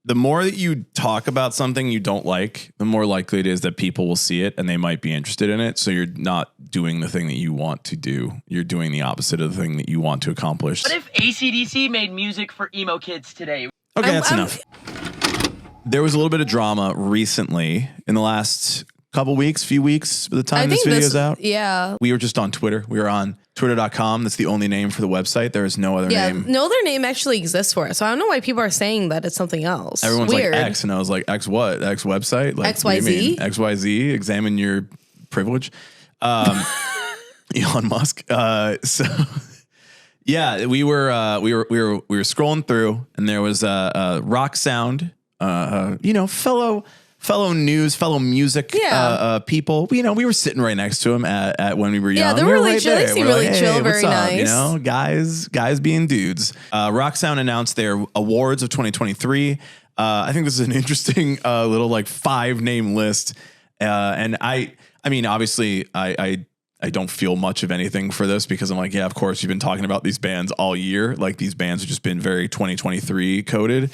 the more that you talk about something you don't like, the more likely it is that people will see it and they might be interested in it. So you're not doing the thing that you want to do. You're doing the opposite of the thing that you want to accomplish. What if AC/DC made music for emo kids today? Okay, that's enough. There was a little bit of drama recently in the last few weeks by the time this video is out. Yeah. We were just on Twitter. We were on twitter.com. That's the only name for the website. There is no other name. No other name actually exists for it. So I don't know why people are saying that it's something else. Everyone's weird. like X, and I was like, X what? X website? Like XYZ? XYZ, examine your privilege. Elon Musk. So yeah, we were scrolling through, and there was a Rock Sound, fellow music people. We were sitting right next to him at when we were young. Yeah, they were really chill. They seemed really chill, very nice. Guys being dudes. Rock Sound announced their awards of 2023. I think this is an interesting little like 5-name list. And I mean, obviously I don't feel much of anything for this because I'm like, yeah, of course you've been talking about these bands all year. Like these bands have just been very 2023 coded.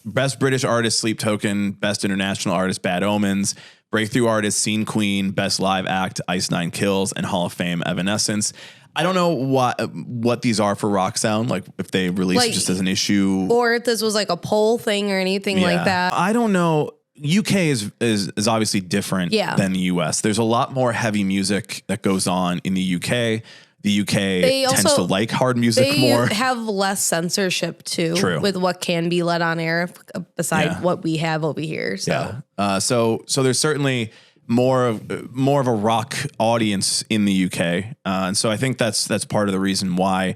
Best British Artist, Sleep Token. Best International Artist, Bad Omens. Breakthrough Artist, Scene Queen. Best Live Act, Ice Nine Kills. And Hall of Fame, Evanescence. I don't know what these are for Rock Sound, like if they released it just as an issue. Or if this was like a poll thing or anything like that. I don't know. UK is obviously different than the US. There's a lot more heavy music that goes on in the UK. The UK tends to like hard music more. They have less censorship too. True. With what can be let on air besides what we have over here. So. Yeah. So there's certainly more of a rock audience in the UK. And so I think that's part of the reason why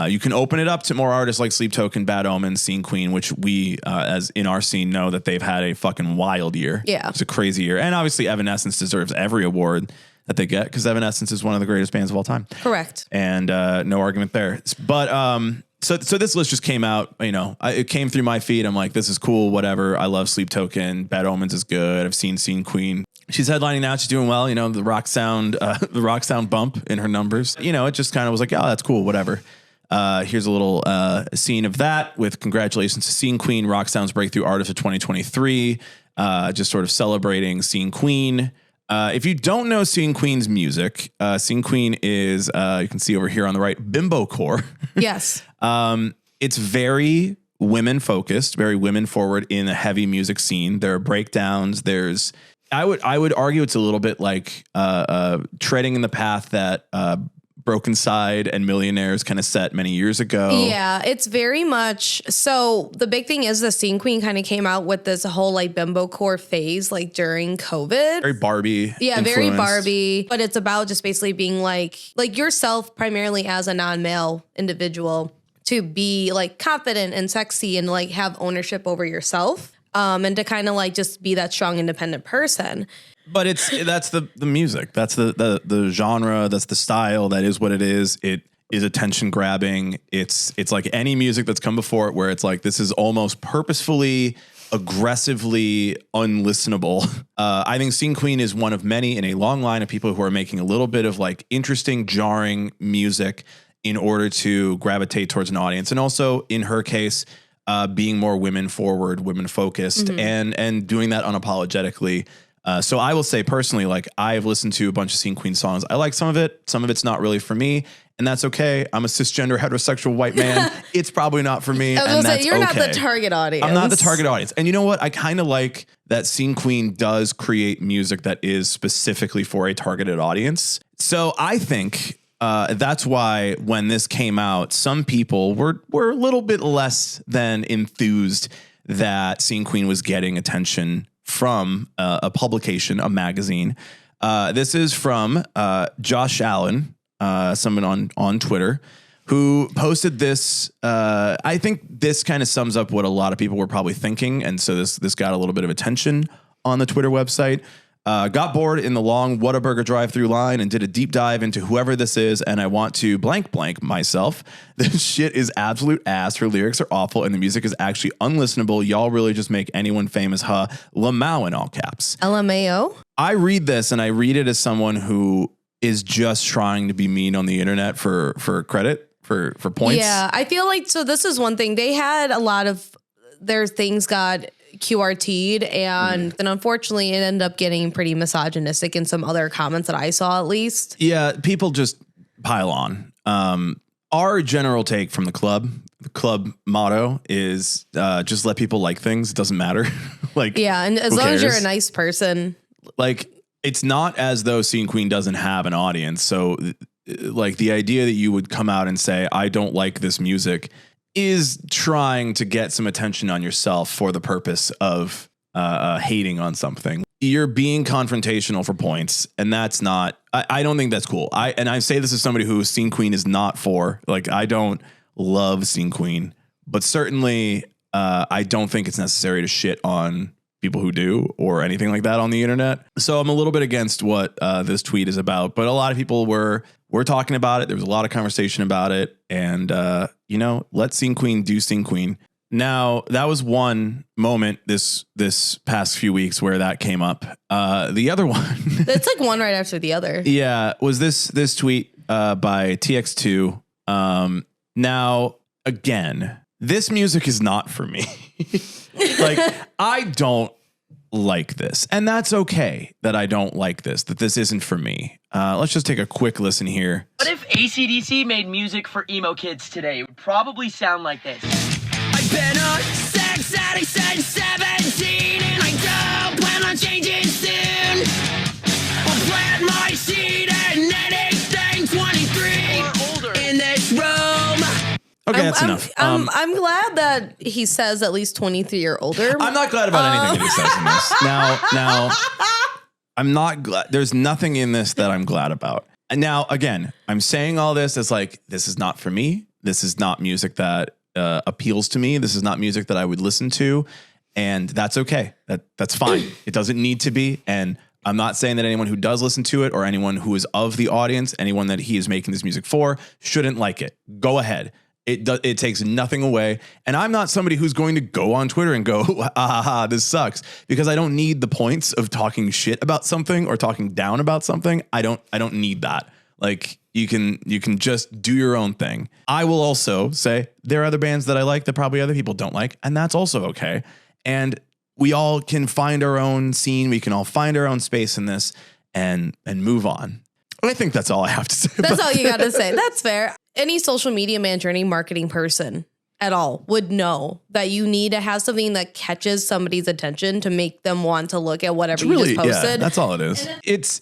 you can open it up to more artists like Sleep Token, Bad Omens, Scene Queen, which we, as in our scene, know that they've had a fucking wild year. Yeah. It's a crazy year. And obviously Evanescence deserves every award that they get because Evanescence is one of the greatest bands of all time. Correct. And no argument there. But so this list just came out, it came through my feed. I'm like, this is cool, whatever. I love Sleep Token. Bad Omens is good. I've seen Scene Queen. She's headlining now. She's doing well. The Rock Sound bump in her numbers. It just kind of was like, oh, that's cool, whatever. Here's a little scene of that with congratulations to Scene Queen, Rock Sound's Breakthrough Artist of 2023. Just sort of celebrating Scene Queen. If you don't know Scene Queen's music, Scene Queen is, you can see over here on the right, bimbo core. Yes. It's very women focused, very women forward in the heavy music scene. There are breakdowns. I would argue it's a little bit like treading in the path that Broken Side and Millionaires kind of set many years ago. Yeah, it's very much. So the big thing is the Scene Queen kind of came out with this whole like bimbo core phase like during COVID. Very Barbie. Yeah, very Barbie. But it's about just basically being like yourself primarily as a non-male individual to be like confident and sexy and like have ownership over yourself. And to kind of like just be that strong, independent person. But that's the music. That's the genre. That's the style. That is what it is. It is attention grabbing. It's like any music that's come before it, where it's like this is almost purposefully, aggressively unlistenable. I think Scene Queen is one of many in a long line of people who are making a little bit of like interesting, jarring music in order to gravitate towards an audience, and also in her case, being more women forward, women focused, and doing that unapologetically. So I will say personally, like I've listened to a bunch of Scene Queen songs. I like some of it. Some of it's not really for me, and that's okay. I'm a cisgender heterosexual white man. It's probably not for me, and that's you're okay. not the target audience. I'm not the target audience. And you know what? I kind of like that Scene Queen does create music that is specifically for a targeted audience. So I think that's why when this came out, some people were a little bit less than enthused that Scene Queen was getting attention from a publication, a magazine. This is from Josh Allen, someone on Twitter, who posted this. I think this kind of sums up what a lot of people were probably thinking, and so this got a little bit of attention on the Twitter website. Got bored in the long Whataburger drive-through line and did a deep dive into whoever this is, and I want to blank myself. This shit is absolute ass. Her lyrics are awful, and the music is actually unlistenable. Y'all really just make anyone famous, huh? Lamau in all caps. LMAO? I read this, and I read it as someone who is just trying to be mean on the internet for credit, for points. Yeah, I feel like, so this is one thing. They had a lot of their things got QRT'd, and then unfortunately it ended up getting pretty misogynistic in some other comments that I saw, at least. Yeah, people just pile on. Our general take from the club motto is just let people like things. It doesn't matter. Like, yeah, and as long as you're a nice person. Like, it's not as though Scene Queen doesn't have an audience. So, like, the idea that you would come out and say, I don't like this music, is trying to get some attention on yourself for the purpose of hating on something. You're being confrontational for points, and that's not, I don't think that's cool. I say this as somebody who Scene Queen is not for. Like, I don't love Scene Queen, but certainly I don't think it's necessary to shit on people who do or anything like that on the internet. So I'm a little bit against what this tweet is about, but a lot of people were talking about it. There was a lot of conversation about it, and let Scene Queen do Scene Queen. Now, that was one moment this past few weeks where that came up. The other one, it's like one right after the other. Yeah, was this tweet by TX2. Now, again, this music is not for me. Like, I don't like this, and that's okay that I don't like this, that this isn't for me. Let's just take a quick listen here. What if AC/DC made music for emo kids today? It would probably sound like this. I've been a sex addict since 17, and I don't plan on changing soon. I'll plant my seed and anything 23 or older in this room. Okay, that's enough. I'm glad that he says at least 23 or older. I'm not glad about anything that he says in this. Now, I'm not glad. There's nothing in this that I'm glad about. And now, again, I'm saying all this as like, this is not for me. This is not music that appeals to me. This is not music that I would listen to. And that's okay. That's fine. It doesn't need to be. And I'm not saying that anyone who does listen to it or anyone who is of the audience, anyone that he is making this music for, shouldn't like it. Go ahead. It takes nothing away. And I'm not somebody who's going to go on Twitter and go, this sucks, because I don't need the points of talking shit about something or talking down about something. I don't need that. Like, you can just do your own thing. I will also say there are other bands that I like that probably other people don't like, and that's also okay. And we all can find our own scene. We can all find our own space in this and move on. I think that's all I have to say. That's all you got to say. That's fair. Any social media manager, any marketing person at all would know that you need to have something that catches somebody's attention to make them want to look at whatever you just posted. Yeah, that's all it is.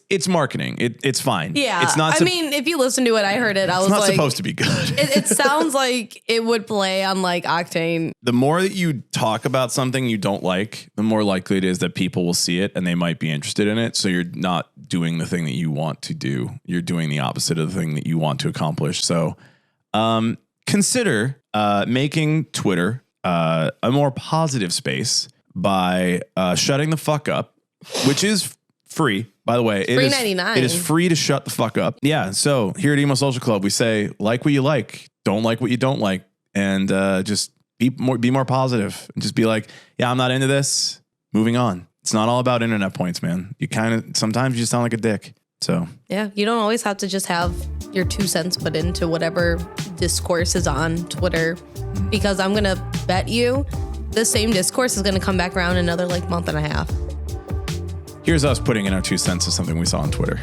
It's marketing. It's fine. Yeah. It's not. I mean, if you listen to it, I heard it. I was like, it's not supposed to be good. It sounds like it would play on like Octane. The more that you talk about something you don't like, the more likely it is that people will see it and they might be interested in it. So you're not doing the thing that you want to do. You're doing the opposite of the thing that you want to accomplish. So, consider making Twitter a more positive space by shutting the fuck up, which is free, by the way. It free is $99. It is free to shut the fuck up. Yeah. So here at Emo Social Club, we say like what you like, don't like what you don't like, and just be more positive and just be like, yeah, I'm not into this. Moving on. It's not all about internet points, man. Sometimes you just sound like a dick. So yeah, you don't always have to just have your 2 cents put into whatever discourse is on Twitter, because I'm going to bet you the same discourse is going to come back around in another like month and a half. Here's us putting in our 2 cents of something we saw on Twitter.